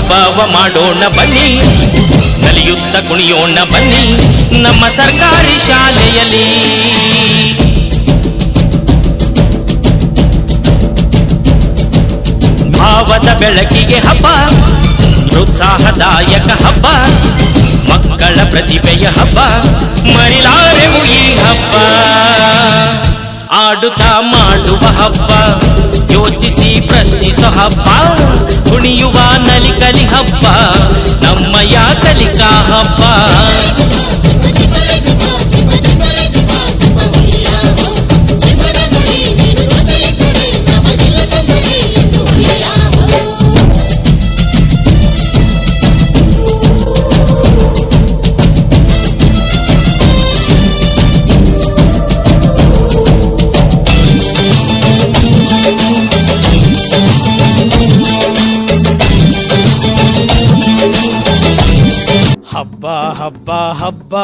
ಹಬ್ಬವ ಮಾಡೋಣ ಬನ್ನಿ, ನಲಿಯುತ್ತ ಕುಣಿಯೋಣ ಬನ್ನಿ ನಮ್ಮ ಸರ್ಕಾರಿ ಶಾಲೆಯಲ್ಲಿ. ಭಾವದ ಬೆಳಕಿಗೆ ಹಬ್ಬ, ಪ್ರೋತ್ಸಾಹದಾಯಕ ಹಬ್ಬ, ಮಕ್ಕಳ ಪ್ರತಿಭೆಯ ಹಬ್ಬ, ಮರಿಲಾರೆವು ಈ ಹಬ್ಬ. ಆಡುತ್ತಾ ಮಾಡುವ ಹಬ್ಬ, ಯೋಚಿಸಿ ಪ್ರಶ್ನಿಸೋ ಹಬ್ಬ, ಕುಣಿಯುವ ನಲಿಕಲಿ ಹಬ್ಬ, ನಮ್ಮಯ ಕಲಿಕಾ ಹಬ್ಬ. ಹಬ್ಬ ಹಬ್ಬ ಹಬ್ಬ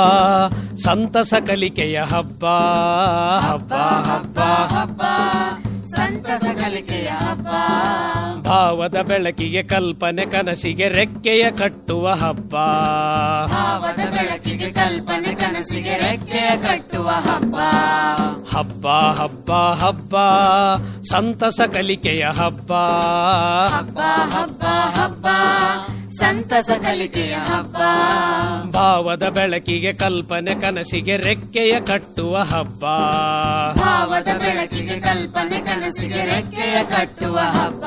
ಸಂತಸ ಕಲಿಕೆಯ ಹಬ್ಬ. ಹಬ್ಬ ಹಬ್ಬ ಹಬ್ಬ ಸಂತಸ ಕಲಿಕೆಯ ಹಬ್ಬ. ಭಾವದ ಬೆಳಕಿಗೆ ಕಲ್ಪನೆ ಕನಸಿಗೆ ರೆಕ್ಕೆಯ ಕಟ್ಟುವ ಹಬ್ಬ. ಭಾವದ ಬೆಳಕಿಗೆ ಕಲ್ಪನೆ ಕನಸಿಗೆ ರೆಕ್ಕೆಯ ಕಟ್ಟುವ ಹಬ್ಬ. ಹಬ್ಬ ಹಬ್ಬ ಹಬ್ಬ ಸಂತಸ ಕಲಿಕೆಯ ಹಬ್ಬ. ಹಬ್ಬ ಹಬ್ಬ ಹಬ್ಬ ಸಂತಸ ಕಲಿಕೆಯ ಹಬ್ಬ. ಭಾವದ ಬೆಳಕಿಗೆ ಕಲ್ಪನೆ ಕನಸಿಗೆ ರೆಕ್ಕೆಯ ಕಟ್ಟುವ ಹಬ್ಬ. ಭಾವದ ಬೆಳಕಿಗೆ ಕಲ್ಪನೆ ಕನಸಿಗೆ ರೆಕ್ಕೆಯ ಕಟ್ಟುವ ಹಬ್ಬ.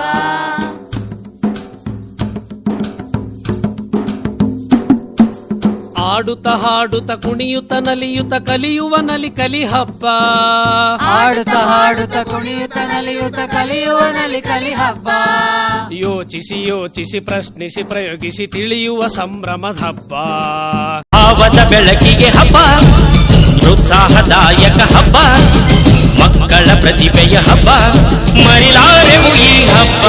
ಆಡುತ್ತ ಹಾಡುತ್ತ ಕುಣಿಯುತ್ತ ನಲಿಯುತ್ತ ಕಲಿಯುವ ನಲಿಕಲಿ ಹಬ್ಬ. ಆಡುತ್ತ ಹಾಡುತ್ತ ಕುಣಿಯುತ್ತ ನಲಿಯುತ್ತ ಕಲಿಯುವ ನಲಿಕಲಿ ಹಬ್ಬ. ಯೋಚಿಸಿ ಯೋಚಿಸಿ ಪ್ರಶ್ನಿಸಿ ಪ್ರಯೋಗಿಸಿ ತಿಳಿಯುವ ಸಂಭ್ರಮದ ಹಬ್ಬ. ಭಾವದ ಬೆಳಕಿಗೆ ಹಬ್ಬ, ಪ್ರೋತ್ಸಾಹದಾಯಕ ಹಬ್ಬ, ಮಕ್ಕಳ ಪ್ರತಿಭೆಯ ಹಬ್ಬ, ಮರಿಲಾರೆವು ಈ ಹಬ್ಬ.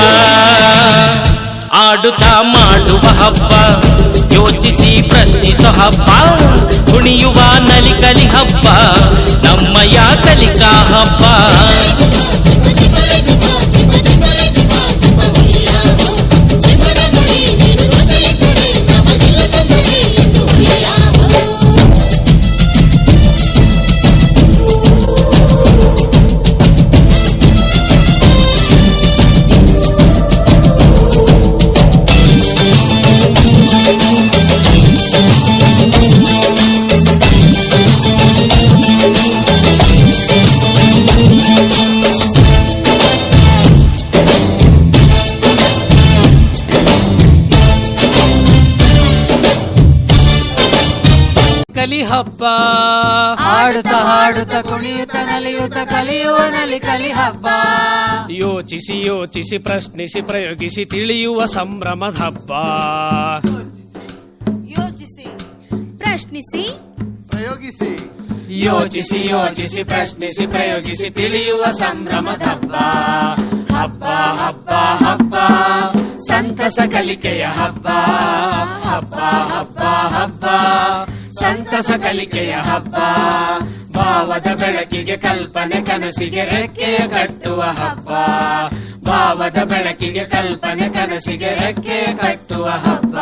ಆಡುತ್ತಾ ಮಾಡುವ ಹಬ್ಬ, ಯೋಚಿಸಿ ಪ್ರಶ್ನಿಸೋ ಹಬ್ಬ, ಕುಣಿಯುವ ನಲಿಕಲಿ ಹಬ್ಬ, ನಮ್ಮಯ ಕಲಿಕಾ ಹಬ್ಬ. ಕಲಿ ಹಬ್ಬ. ಆಡುತ್ತ ಹಾಡುತ್ತ ಕುಣಿಯುತ್ತ ನಲಿಯುತ್ತ ಕಲಿಯುವ ನಲಿಕಲಿ ಹಬ್ಬ. ಯೋಚಿಸಿ ಯೋಚಿಸಿ ಪ್ರಶ್ನಿಸಿ ಪ್ರಯೋಗಿಸಿ ತಿಳಿಯುವ ಸಂಭ್ರಮದ ಹಬ್ಬ. ಯೋಚಿಸಿ ಪ್ರಶ್ನಿಸಿ ಪ್ರಯೋಗಿಸಿ. ಯೋಚಿಸಿ ಯೋಚಿಸಿ ಪ್ರಶ್ನಿಸಿ ಪ್ರಯೋಗಿಸಿ ತಿಳಿಯುವ ಸಂಭ್ರಮದ ಹಬ್ಬ. ಹಬ್ಬ ಹಬ್ಬ ಹಬ್ಬ ಸಂತಸ ಕಲಿಕೆಯ ಹಬ್ಬ. ಹಬ್ಬ ಹಬ್ಬ ಹಬ್ಬ ಸಂತಸ ಕಲಿಕೆಯ ಹಬ್ಬ. ಭಾವದ ಬೆಳಕಿಗೆ ಕಲ್ಪನೆ ಕನಸಿಗೆ ರೆಕ್ಕೆಯ ಕಟ್ಟುವ ಹಬ್ಬ. ಭಾವದ ಬೆಳಕಿಗೆ ಕಲ್ಪನೆ ಕನಸಿಗೆ ರೆಕ್ಕೆಯ ಕಟ್ಟುವ ಹಬ್ಬ.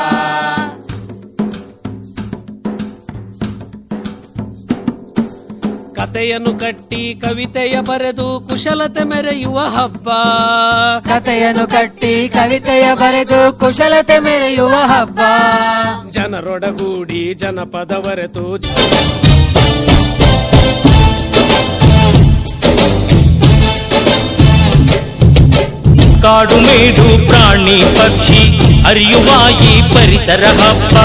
ಕತೆಯನ್ನು ಕಟ್ಟಿ ಕವಿತೆಯ ಬರೆದು ಕುಶಲತೆ ಮೆರೆಯುವ ಹಬ್ಬ. ಕತೆಯನ್ನು ಕಟ್ಟಿ ಕವಿತೆಯ ಬರೆದು ಕುಶಲತೆ ಮೆರೆಯುವ ಹಬ್ಬ. ಜನರೊಡಗೂಡಿ ಜನಪದ ಬರೆತು ಕಾಡು ಮೇಡು ಪ್ರಾಣಿ ಪಕ್ಷಿ ಅರಿಯುವ ಈ ಪರಿಸರ ಹಬ್ಬ.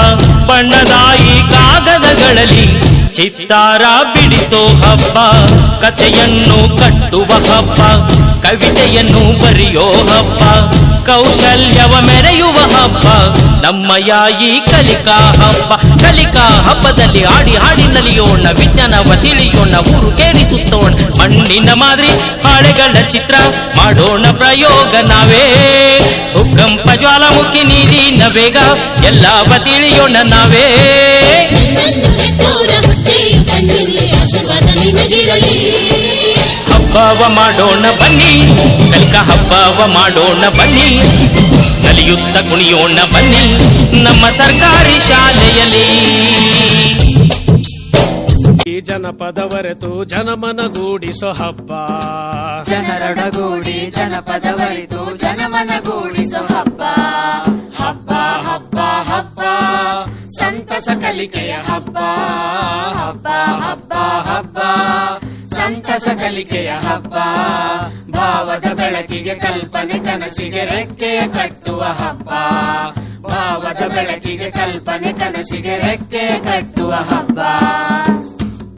ಬಣ್ಣದಾಯಿ ಕಾಗದಗಳಲ್ಲಿ ಚಿತ್ತಾರ ಬಿಡಿಸೋ ಹಬ್ಬ. ಕಥೆಯನ್ನು ಕಟ್ಟುವ ಹಬ್ಬ, ಕವಿತೆಯನ್ನು ಬರೆಯೋ ಹಬ್ಬ, ಕೌಶಲ್ಯವ ಮೆರೆಯುವ ಹಬ್ಬ, ನಮ್ಮಯ ಈ ಕಲಿಕಾ ಹಬ್ಬ. ಕಲಿಕಾ ಹಬ್ಬದಲ್ಲಿ ಹಾಡಿ ಹಾಡಿ ನಲಿಯೋಣ, ವಿಜ್ಞಾನವ ತಿಳಿಯೋಣ, ಊರು ಕೇಳಿಸುತ್ತೋಣ. ಮಣ್ಣಿನ ಮಾದರಿ ಹಾಳೆಗಳ ಚಿತ್ರ ಮಾಡೋಣ ಪ್ರಯೋಗ ನಾವೇ. ಭೂಕಂಪ ಜ್ವಾಲಾಮುಖಿ ನೀರಿನ ವೇಗ ಎಲ್ಲವ ತಿಳಿಯೋಣ ನಾವೇ. ಹಬ್ಬವ ಮಾಡೋಣ ಬನ್ನಿ, ಕಲಿಕಾ ಹಬ್ಬವ ಮಾಡೋಣ ಬನ್ನಿ. ಕಲಿಯುತ್ತ ಕುಣಿಯೋಣ ಬನ್ನಿ ನಮ್ಮ ಸರ್ಕಾರಿ ಶಾಲೆಯಲ್ಲಿ. ಈ ಜನಪದವರೆತು ಜನಮನಗೂಡಿಸೋ ಹಬ್ಬ, ಜನರೊಡಗೂಡಿ ಜನಪದವರಿತು ಜನಮನಗೂಡಿಸೋ ಹಬ್ಬ. ಹಬ್ಬ ಹಬ್ಬ ಹಬ್ಬ ಸಂತಸ ಕಲಿಕೆಯ ಹಬ್ಬ. ಹಬ್ಬ ಹಬ್ಬ ಹಬ್ಬ ಸಂತಸ ಕಲಿಕೆಯ ಹಬ್ಬ. ಭಾವದ ಬೆಳಕಿಗೆ ಕಲ್ಪನೆ ಕನಸಿಗೆ ರೆಕ್ಕೆಯ ಕಟ್ಟುವ ಹಬ್ಬ. ಭಾವದ ಬೆಳಕಿಗೆ ಕಲ್ಪನೆ ಕನಸಿಗೆ ರೆಕ್ಕೆಯ ಕಟ್ಟುವ ಹಬ್ಬ.